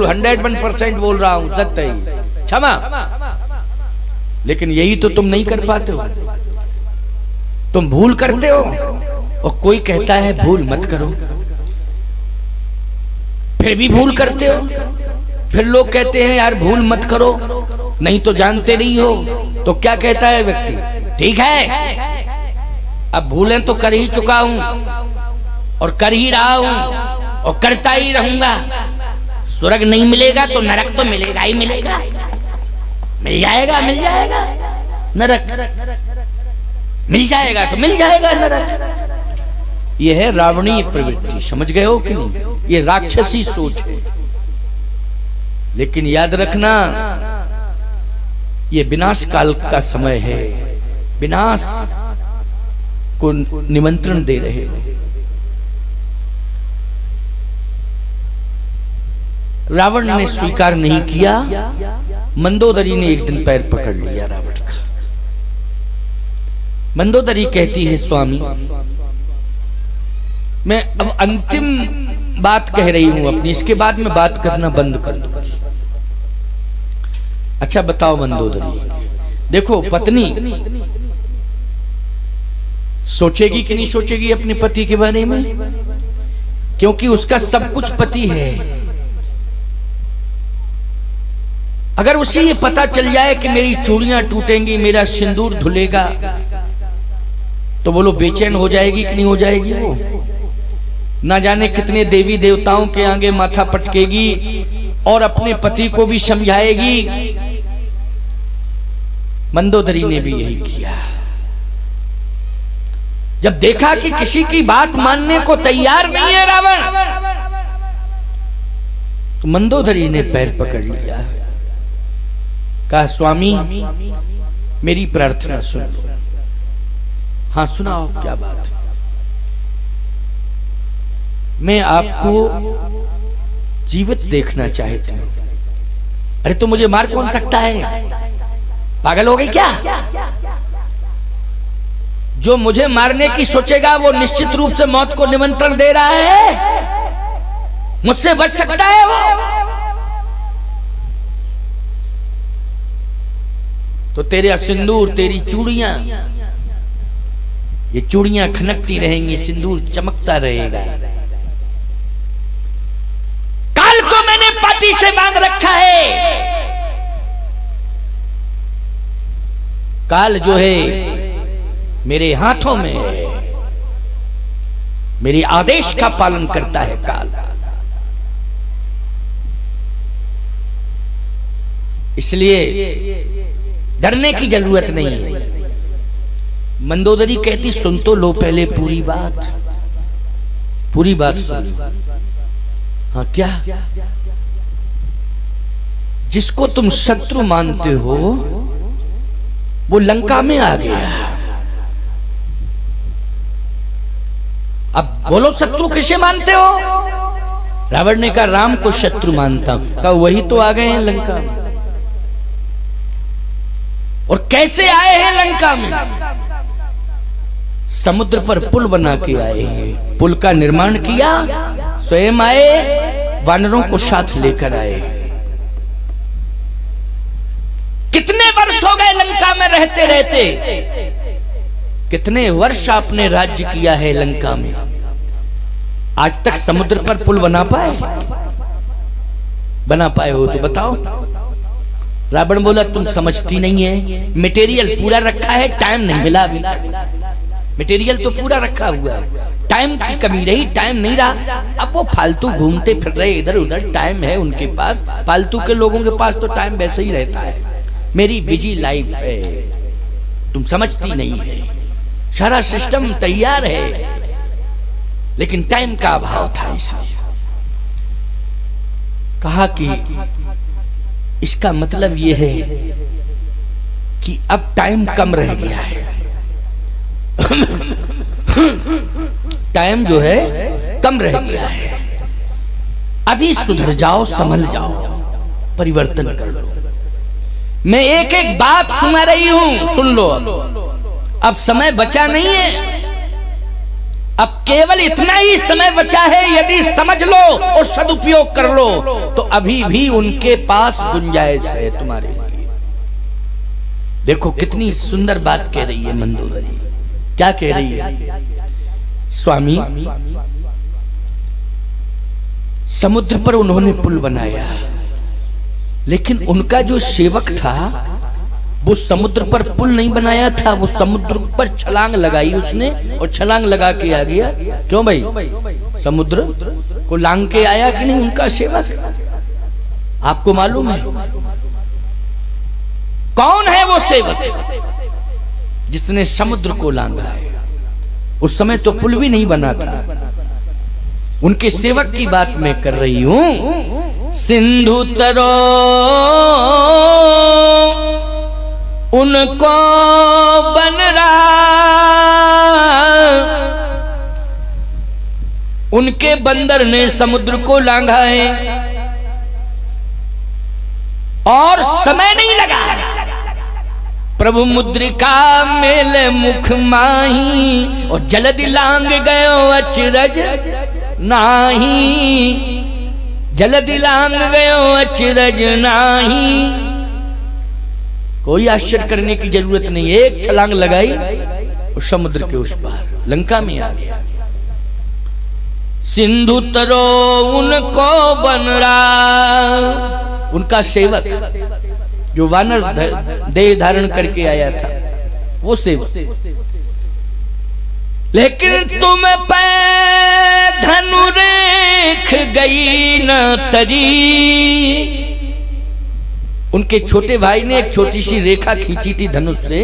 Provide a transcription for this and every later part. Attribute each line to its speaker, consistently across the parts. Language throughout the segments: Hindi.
Speaker 1: बिल्कुल 101% बोल रहा हूं, सत्य ही, क्षमा। लेकिन यही तो तुम नहीं कर पाते हो, तुम भूल करते हो और कोई कहता है भूल मत करो, फिर भी भूल करते हो। फिर लोग कहते हैं यार भूल मत करो, नहीं तो जानते नहीं हो। तो क्या कहता है व्यक्ति, ठीक है अब भूलें तो कर ही चुका हूं और कर ही रहा हूं और करता ही रहूंगा। स्वर्ग नहीं मिलेगा तो नरक तो मिलेगा ही मिलेगा, मिल जाएगा नरक, मिल जाएगा तो मिल जाएगा नरक। यह है रावणीय प्रवृत्ति, समझ गए हो कि नहीं? ये राक्षसी सोच है। लेकिन याद रखना ये विनाश काल का समय है, विनाश को निमंत्रण दे रहे हैं। रावण ने स्वीकार नहीं किया, मंदोदरी ने एक दिन पैर पकड़ लिया रावण का। मंदोदरी कहती है स्वामी मैं अब अंतिम बात कह रही हूं अपनी, इसके बाद मैं बात करना बंद कर दूंगी। अच्छा बताओ मंदोदरी, देखो पत्नी सोचेगी कि नहीं सोचेगी अपने पति के बारे में, क्योंकि उसका सब कुछ पति है। अगर उसे ये पता चल जाए कि मेरी चूड़ियां टूटेंगी, मेरा सिंदूर धुलेगा, तो बोलो बेचैन हो जाएगी कि नहीं हो जाएगी? वो ना जाने कितने देवी देवताओं के आगे माथा पटकेगी और अपने पति को भी समझाएगी। मंदोदरी ने भी यही किया। जब देखा कि किसी की बात मानने को तैयार नहीं है रावण, तो मंदोदरी ने पैर पकड़ लिया, कहा स्वामी मेरी प्रार्थना सुन लो। हाँ सुनाओ क्या बात है? मैं आपको जीवित देखना चाहती हूं। अरे तो मुझे मार कौन सकता है? पागल हो गई क्या? जो मुझे मारने की सोचेगा वो निश्चित रूप से मौत को निमंत्रण दे रहा है, मुझसे बच सकता है वो। तो तेरा सिंदूर, तेरी चूड़ियां, ये चूड़ियां खनकती रहेंगी, सिंदूर चमकता रहेगा। काल को मैंने पाटी से बांध रखा है। काल जो है मेरे हाथों में है, मेरे आदेश का पालन करता है काल। इसलिए डरने की जरूरत नहीं है। मंदोदरी कहती सुन तो लो पहले पूरी बात, पूरी बात सुन। हाँ क्या? जिसको तुम शत्रु मानते हो वो लंका में आ गया। अब बोलो शत्रु किसे मानते हो? रावण ने कहा राम को शत्रु मानता हूं। कहा वही तो आ गए हैं लंका में। और कैसे आए हैं लंका में? समुद्र पर पुल बना के आए हैं, पुल का निर्माण किया, स्वयं आए, वानरों को साथ लेकर आए। कितने वर्ष हो गए लंका में रहते रहते? कितने वर्ष आपने राज्य किया है लंका में? आज तक समुद्र पर पुल बना पाए? बना पाए हो तो बताओ। रावण बोला तुम समझती नहीं है, मटेरियल पूरा रखा है, टाइम नहीं मिला अभी। मटेरियल तो पूरा रखा हुआ है, टाइम की कमी रही, टाइम नहीं रहा। अब वो फालतू घूमते फिर रहे इधर उधर, टाइम है उनके पास। फालतू के लोगों के पास तो टाइम वैसे ही रहता है। मेरी बिजी लाइफ है, तुम समझती नहीं है। सारा सिस्टम तैयार है लेकिन टाइम का अभाव था। इसलिए कहा कि इसका मतलब यह है कि अब टाइम कम रह गया है। टाइम जो है कम रह गया है, अभी सुधर जाओ, संभल जाओ, परिवर्तन कर लो। मैं एक एक बात सुना रही हूं, सुन लो। अब समय बचा नहीं है, अब केवल इतना ही समय बचा है, यदि समझ लो और सदुपयोग कर लो तो अभी भी उनके पास गुंजाइश है तुम्हारे लिए। देखो कितनी सुंदर बात कह रही है मंदोदरी। क्या कह रही है? स्वामी, समुद्र पर उन्होंने पुल बनाया, लेकिन उनका जो सेवक था वो समुद्र पर पुल नहीं बनाया था, वो समुद्र पर छलांग लगाई उसने और छलांग लगा के आ गया। क्यों भाई? समुद्र को लांग के आया कि नहीं उनका सेवक? आपको मालूम है कौन है वो सेवक जिसने समुद्र को लांगा है? उस समय तो पुल भी नहीं बना था। उनके सेवक की बात मैं कर रही हूं। सिंधु तरो उनको बन रहा, उनके बंदर ने समुद्र को लांघा है और समय नहीं लगा। प्रभु मुद्रिका मेल मुख माही और जलदि लांग गयो अचरज नाही, जलदि लांग गयो अचरज नाही। कोई आश्चर्य करने की जरूरत नहीं, एक छलांग लगाई और समुद्र के उस पार लंका में आ गया। सिंधु तरो उनको बन रहा, उनका सेवक जो वानर देह धारण करके आया था वो सेवक। लेकिन तुम पे धनु रेख गई न तरी, उनके छोटे भाई ने एक छोटी सी रेखा खींची थी धनुष से,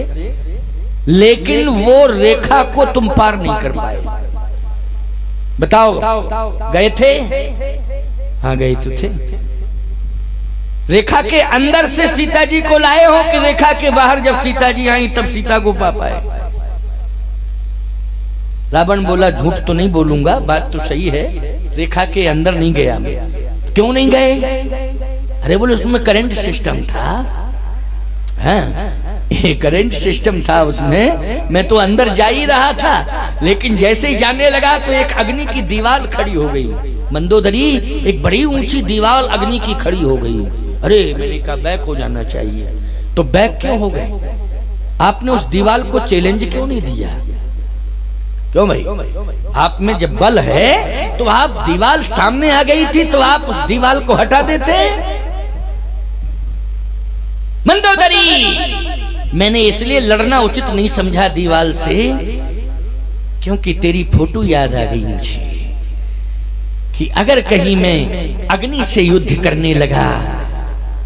Speaker 1: लेकिन वो रेखा को तुम पार नहीं कर पाए। बताओ, गए थे? हाँ गए तो थे। रेखा के अंदर से सीता जी को लाए हो कि रेखा के बाहर जब सीता जी आई तब सीता को पा पाए? रावण बोला झूठ तो नहीं बोलूंगा, बात तो सही है, रेखा के अंदर नहीं गया मैं। क्यों नहीं गए? अरे बोले उसमें करंट सिस्टम था। हाँ, ये करंट सिस्टम था उसमें, मैं तो अंदर जा ही रहा था, लेकिन जैसे ही जाने लगा तो एक अग्नि की दीवार खड़ी हो गई। मंदोदरी, एक बड़ी ऊंची दीवार अग्नि की खड़ी हो गई। अरे मैंने कहा बैक हो जाना चाहिए, तो बैक क्यों हो गए? आपने उस दीवार को चैलेंज क्यों नहीं दिया? क्यों भाई? आप में जब बल है तो आप, दीवार सामने आ गई थी तो आप उस दीवार को हटा देते। मंदोदरी, मैंने इसलिए लड़ना उचित नहीं समझा दीवार से क्योंकि तेरी फोटो याद आ गई मुझे कि अगर कहीं मैं अग्नि से युद्ध करने लगा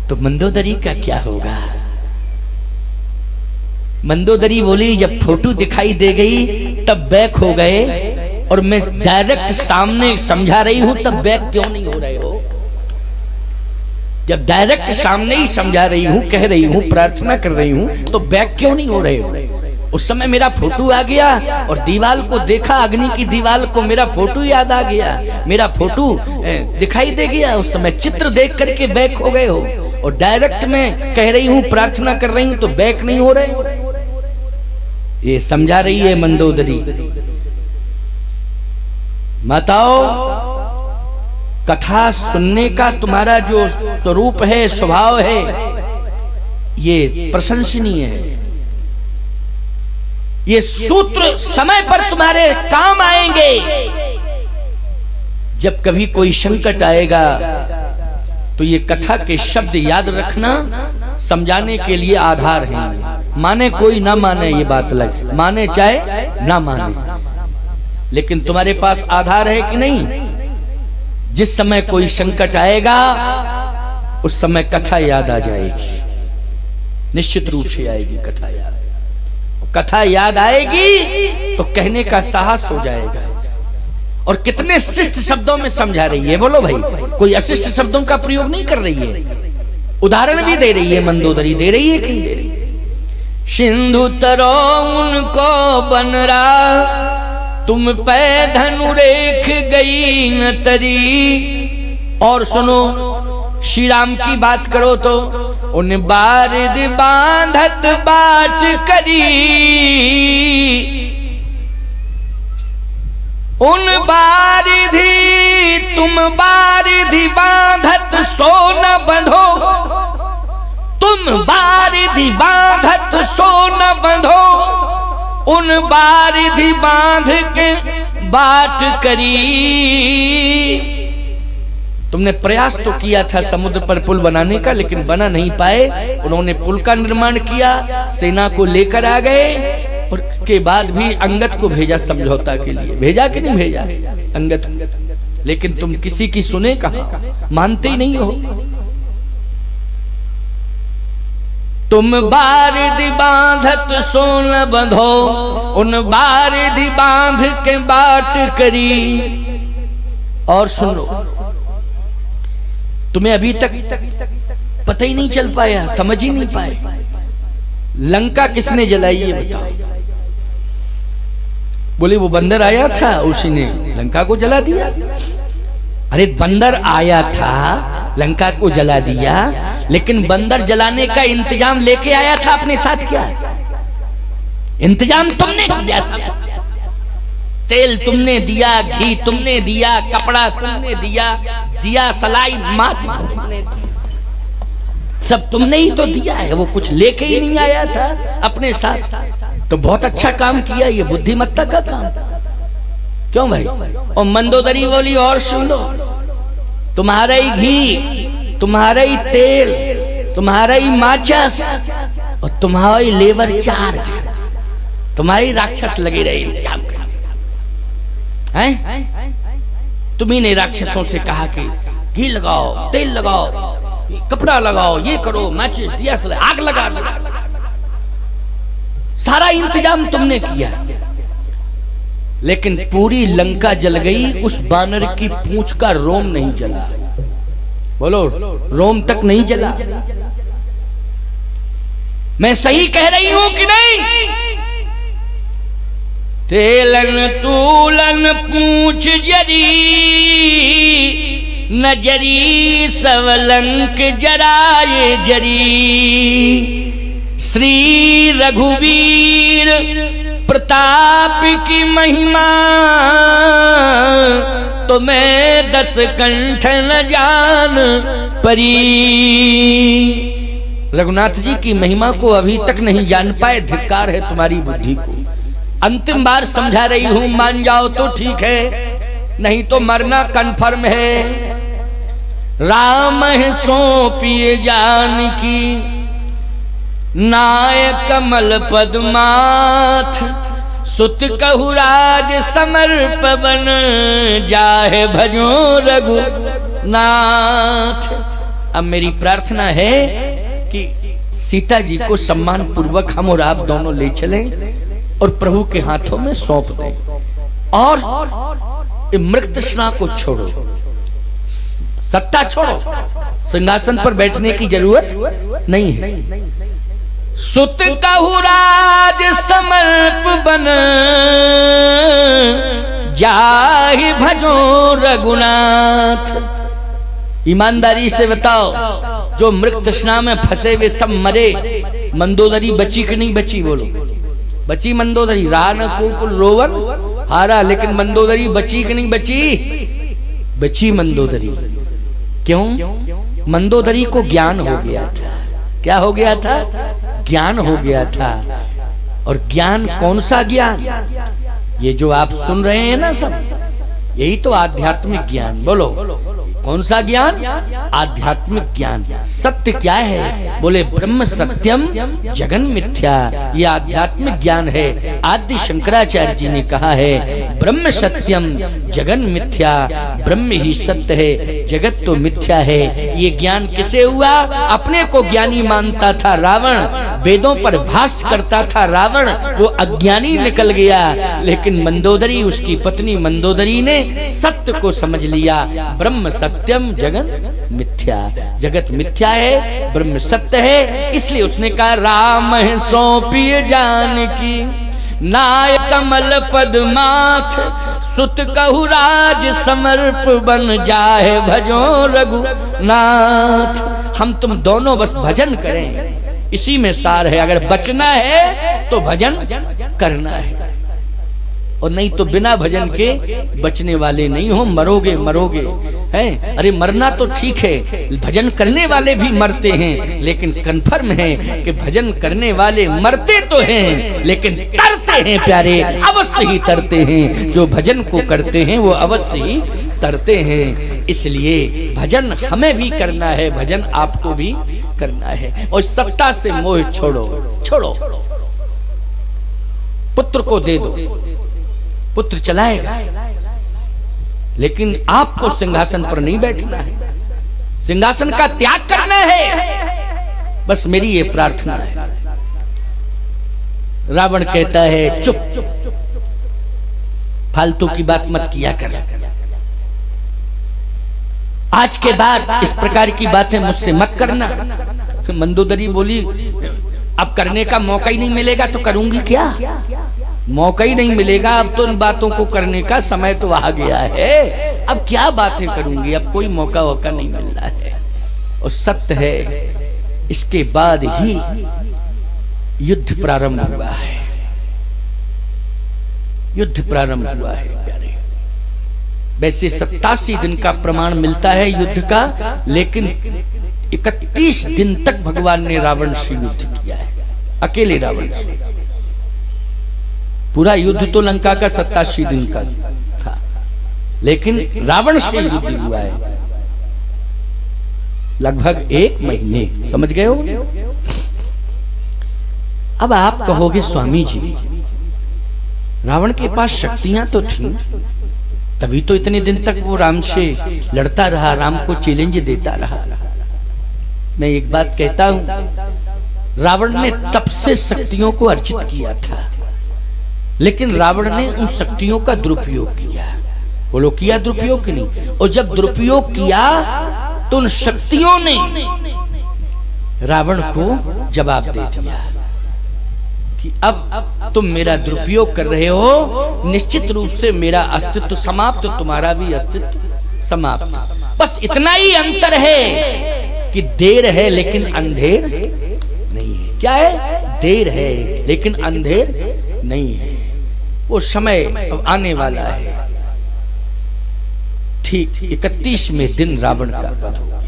Speaker 1: तो मंदोदरी का क्या होगा। मंदोदरी बोली जब फोटो दिखाई दे गई तब बैक हो गए, और मैं डायरेक्ट सामने समझा रही हूं तब बैक क्यों नहीं हो रहे हो? जब डायरेक्ट सामने ही समझा रही हूं, कह रही हूं, प्रार्थना कर रही हूं, तो बैक क्यों नहीं हो रहे हो? उस समय मेरा फोटो आ गया और दीवार को देखा, अग्नि की दीवार को, मेरा फोटो याद आ गया, मेरा फोटो दिखाई दे गया। उस समय चित्र देख करके बैक हो गए हो, और डायरेक्ट में कह रही हूं, प्रार्थना कर रही हूं तो बैक नहीं हो रहे। ये समझा रही है मंदोदरी। माताओं, कथा सुनने का तुम्हारा जो स्वरूप है, स्वभाव है, ये प्रशंसनीय है। ये सूत्र समय पर तुम्हारे काम आएंगे। जब कभी कोई संकट आएगा तो ये कथा के शब्द याद रखना, समझाने के लिए आधार है। माने कोई ना माने ये बात लगे, माने चाहे ना माने, लेकिन तुम्हारे पास आधार है कि नहीं? जिस समय कोई संकट आएगा उस समय कथा याद आ जाएगी, निश्चित रूप से आएगी कथा याद। कथा याद आएगी तो कहने का साहस हो जाएगा। और कितने शिष्ट शब्दों में समझा रही है, बोलो भाई, कोई अशिष्ट शब्दों का प्रयोग नहीं कर रही है। उदाहरण भी दे रही है मंदोदरी, दे रही है कि नहीं दे रही? सिंधु तरो उनको बन रहा, तुम पे धनु रेख गई न तरी। और सुनो, श्री राम की बात करो तो उन बारिद बांधत बाट करी, उन बारिधि तुम बारिधि बांधत सो न बंधो, तुम बारिधि बांधत सो न बंधो, उन बारिधि बांध के बाट करी। तुमने प्रयास तो किया था समुद्र पर पुल बनाने का, लेकिन बना नहीं पाए। उन्होंने पुल का निर्माण किया, सेना को लेकर आ गए, और के बाद भी अंगद को भेजा समझौता के लिए। भेजा कि नहीं भेजा अंगद? लेकिन तुम किसी की सुने कहां, मानते ही नहीं हो। तुम बारिधि बांधत सो न बंधो, उन बारिधि बांध के बाट करी। और सुनो, तुम्हें अभी तक पता ही नहीं चल पाया, समझ ही नहीं पाए लंका किसने जलाई, ये बताओ। बोले वो बंदर आया था, उसी ने लंका को जला दिया। अरे बंदर आया था, लंका को जला दिया, लेकिन बंदर जलाने का इंतजाम लेके आया था अपने साथ। क्या इंतजाम तुमने किया? तेल तुमने दिया, घी तुमने दिया, कपड़ा तुमने दिया, दिया सलाई मात सब तुमने ही तो दिया है। वो कुछ लेके ही नहीं आया था अपने साथ। तो बहुत अच्छा काम किया, ये बुद्धिमत्ता का काम। क्यों भाई? और मंदोदरी बोली और सुन लो, तुम्हारा ही घी, तुम्हारा ही तेल, तुम्हारा ही माचिस और तुम्हारा ही लेबर चार्ज, तुम्हारी राक्षस लगे रहे इंतजाम करने। तुम्ही ने राक्षसों से कहा कि घी लगाओ, तेल लगाओ, कपड़ा लगाओ, ये करो, माचिस दिया, आग लगा दो। सारा इंतजाम तुमने किया, लेकिन पूरी लंका जल गई, उस बानर की पूंछ का रोम नहीं जला। बोलो, रोम तक नहीं जला। मैं सही कह रही हूं कि नहीं? तेलन तूलन पूछ जरी, नजरी सवलंक जराए जरी। श्री रघुवीर प्रताप की महिमा, तो मैं 10 कंठ न जान परी। रघुनाथ जी की महिमा को अभी तक नहीं जान पाए, धिक्कार है तुम्हारी बुद्धि को। अंतिम बार समझा रही हूं, मान जाओ तो ठीक है, नहीं तो मरना कन्फर्म है। राम है सौंपिए जानकी, नाय कमल पद्माथ। सुत कहुराज समर्प बन, जाहे भजो रघुनाथ। अब मेरी प्रार्थना है कि सीता जी को सम्मान पूर्वक हम और आप दोनों ले चलें और प्रभु के हाथों में सौंप दें। और मृतृष्णा को छोड़ो, सत्ता छोड़ो, सिंहासन पर बैठने की जरूरत नहीं है। सुत कहुराज समर्प बन, जाहि भजो रघुनाथ। ईमानदारी से बताओ, जो मृतृष्णा में फंसे हुए सब मरे, मंदोदरी बची कि नहीं बची? बोलो, बची मंदोदरी? रहा न कुकुल रोवन हारा, लेकिन मंदोदरी बची कि नहीं बची? बची मंदोदरी। क्यों? मंदोदरी को ज्ञान हो गया था। क्या हो गया था? ज्ञान हो गया था। और ज्ञान कौन सा ज्ञान? ये जो आप सुन रहे हैं ना सब, यही तो आध्यात्मिक ज्ञान। बोलो, कौन सा ज्ञान? आध्यात्मिक ज्ञान। सत्य क्या है? बोले ब्रह्म सत्यम जगन मिथ्या। ये आध्यात्मिक ज्ञान है। आदि शंकराचार्य जी ने कहा है, ब्रह्म सत्यम जगन मिथ्या। ब्रह्म ही सत्य है, जगत तो मिथ्या है। ये ज्ञान किसे हुआ? अपने को ज्ञानी मानता था रावण, वेदों पर भाष्य करता था रावण, वो अज्ञानी निकल गया। लेकिन मंदोदरी, उसकी पत्नी मंदोदरी ने सत्य को समझ लिया। ब्रह्म सत्यम जगन मिथ्या। जगत मिथ्या है, ब्रह्म सत्य है। इसलिए उसने कहा, राम है सौंपिए जानकी, नाय कमल पद्माथ। सुत कहुराज समर्प बन, जाहे भजो रघुनाथ। हम तुम दोनों बस भजन करें, इसी में सार है। अगर बचना है तो भजन करना है। और नहीं तो बिना भजन के बचने वाले नहीं हो, मरोगे मरोगे हैं। अरे मरना तो ठीक है, भजन करने वाले भी मरते हैं, लेकिन कन्फर्म है कि भजन करने वाले मरते तो हैं लेकिन तरते हैं प्यारे, अवश्य ही तरते हैं। जो भजन को करते हैं वो अवश्य ही तरते हैं। इसलिए भजन हमें भी करना है, भजन आपको भी करना है। और सत्ता से मोह छोड़ो, छोड़ो, पुत्र को दे दो, पुत्र चलाएगा, लेकिन आपको सिंहासन पर नहीं बैठना है, सिंहासन का त्याग करना है। बस मेरी ये प्रार्थना है। रावण कहता है चुप, फालतू की बात मत किया कर, आज के बाद इस प्रकार की बातें मुझसे मत करना। मंदोदरी बोली अब करने का मौका ही नहीं मिलेगा तो करूंगी क्या, मौका ही नहीं मिलेगा, अब तो इन बातों को करने का समय तो आ गया है, अब क्या बातें करूंगी, अब कोई मौका वौका नहीं मिल रहा है। और सत्य है, इसके बाद ही युद्ध प्रारंभ हुआ है, युद्ध प्रारंभ हुआ है प्यारे। वैसे 87 दिन का प्रमाण मिलता है युद्ध का, लेकिन 31 दिन तक भगवान ने रावण से युद्ध किया है, अकेले रावण से। पूरा युद्ध तो लंका का 87 दिन का था, लेकिन रावण से युद्ध हुआ है लगभग 1 महीने। समझ गए हो? अब आप कहोगे स्वामी जी रावण के पास शक्तियां तो थीं, तभी तो इतने दिन तक वो राम से लड़ता रहा, राम को चैलेंज देता रहा। मैं एक बात कहता हूं, रावण ने तब से शक्तियों को अर्जित किया था, लेकिन रावण ने उन शक्तियों का दुरुपयोग किया। बोलो किया दुरुपयोग कि नहीं? और जब दुरुपयोग किया तो उन शक्तियों ने रावण को जवाब दे दिया कि अब तुम मेरा दुरुपयोग कर रहे हो, निश्चित रूप से मेरा अस्तित्व समाप्त, तुम्हारा भी अस्तित्व समाप्त। बस इतना ही अंतर है कि देर है लेकिन अंधेर नहीं है। क्या है? देर है लेकिन अंधेर नहीं है। वो समय अब आने वाला है। ठीक 31वें दिन रावण का वध हो गया।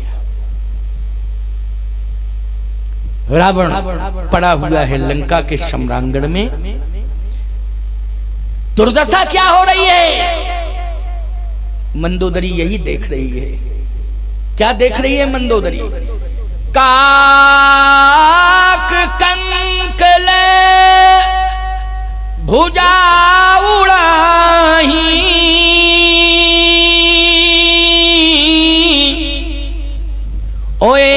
Speaker 1: रावण पड़ा हुआ है लंका के सम्रांगण में। दुर्दशा क्या हो रही है? मंदोदरी यही देख रही है। क्या देख रही है मंदोदरी? काक कंकल भुजा उड़ाही, ओए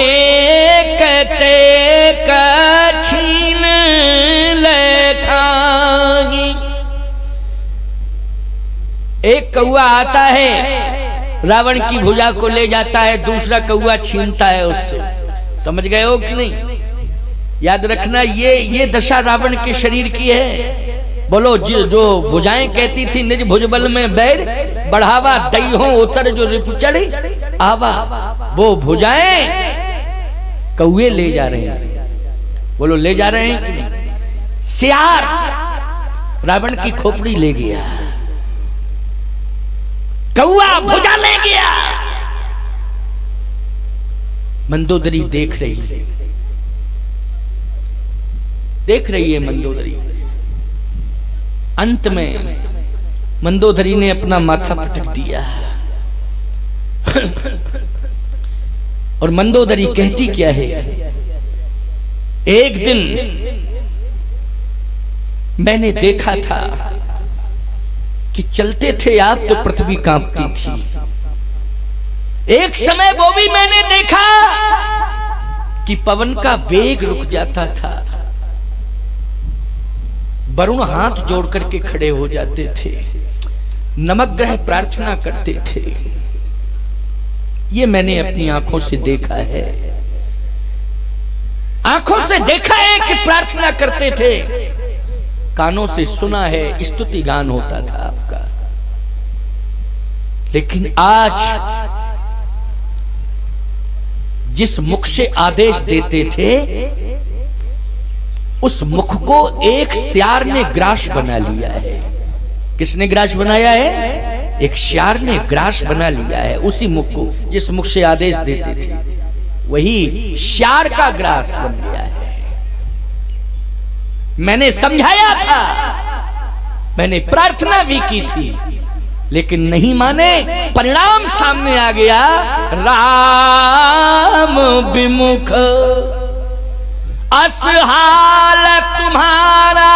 Speaker 1: कते कछीन लखाही। एक कौआ आता है, रावण की भुजा को ले जाता है, दूसरा कौआ छीनता है उससे। समझ गए हो कि नहीं? याद रखना, ये दशा रावण के शरीर की है। बोलो जो भुजाएं कहती थी निज भुजबल में बैर बढ़ावा, दई हो उतर जो रिपु चढ़ी आवा, वो भुजाएं कौए ले जा रहे हैं। बोलो ले जा रहे हैं कि नहीं? सियार रावण की खोपड़ी ले गया, कौआ भुजा ले गया। मंदोदरी देख रही है, देख रही है मंदोदरी। अंत में मंदोदरी ने अपना माथा पटक दिया और मंदोदरी कहती क्या है? एक दिन मैंने देखा था कि चलते थे आप तो पृथ्वी कांपती थी। एक समय वो भी मैंने देखा कि पवन का वेग रुक जाता था, वरुण हाथ जोड़ करके खड़े हो जाते थे, नवग्रह प्रार्थना करते थे। ये मैंने अपनी आंखों से देखा है, आंखों से देखा है कि प्रार्थना करते थे, कानों से सुना है, स्तुति गान होता था आपका। लेकिन आज जिस मुख से आदेश देते थे उस मुख को एक सियार ने ग्रास बना लिया है। किसने ग्रास बनाया है? एक श्यार ने ग्रास बना लिया है, उसी मुख को जिस मुख से आदेश देते थे वही श्यार का ग्रास बन गया है। मैंने समझाया था, मैंने प्रार्थना भी की थी, लेकिन नहीं माने। परिणाम सामने आ गया, राम विमुख असहाल तुम्हारा,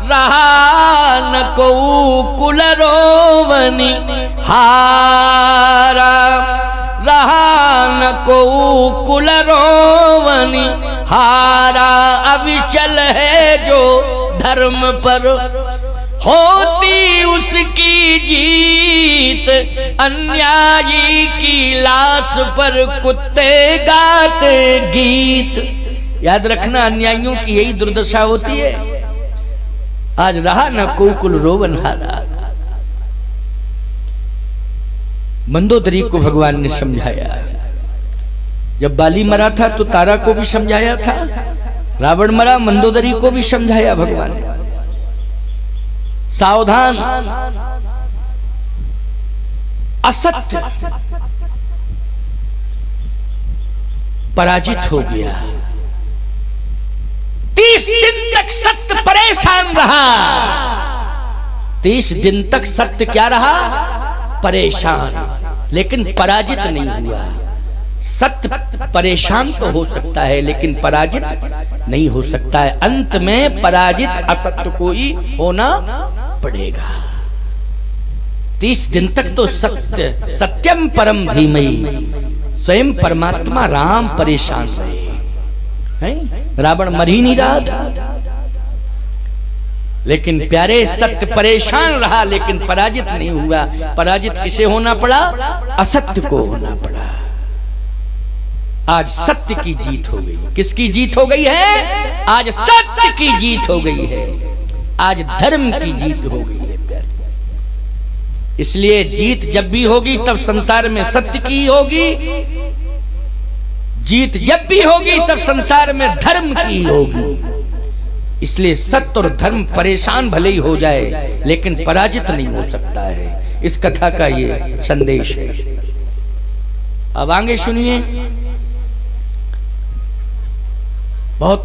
Speaker 1: रहा न को कुल रोवनी हारा, रहा न को कुल रोवनी हारा। अविचल है जो धर्म पर होती उसकी जीत, अन्यायी की लाश पर कुत्ते गाते गीत। याद रखना, अन्यायियों की यही दुर्दशा होती है। आज रहा न कोई कुल रोवन हारा। मंदोदरी को भगवान ने समझाया। जब बाली मरा था तो तारा को भी समझाया था, रावण मरा मंदोदरी को भी समझाया भगवान ने। सावधान, असत्य पराजित हो गया। 30 दिन तक सत्य परेशान रहा। 30 दिन तक सत्य क्या रहा? परेशान, लेकिन पराजित नहीं हुआ। सत्य परेशान तो हो सकता है लेकिन पराजित नहीं हो सकता है। अंत में पराजित असत्य को ही होना पड़ेगा। 30 दिन तक तो सत्यम परम धीमहि, स्वयं परमात्मा राम परेशान रहे। रावण मर ही नहीं रहा था, लेकिन प्यारे सत्य परेशान रहा लेकिन पराजित नहीं हुआ। पराजित किसे होना पड़ा? असत्य को होना पड़ा। आज सत्य की जीत हो गई। किसकी जीत हो गई है? आज सत्य की जीत हो गई है। आज धर्म की जीत हो गई है प्यारे। इसलिए जीत जब भी होगी तब संसार में सत्य की होगी। जीत जब भी होगी तब संसार में धर्म की होगी। इसलिए सत्य और धर्म परेशान भले ही हो जाए लेकिन पराजित नहीं हो सकता है। इस कथा का ये संदेश है। अब आगे सुनिए। बहुत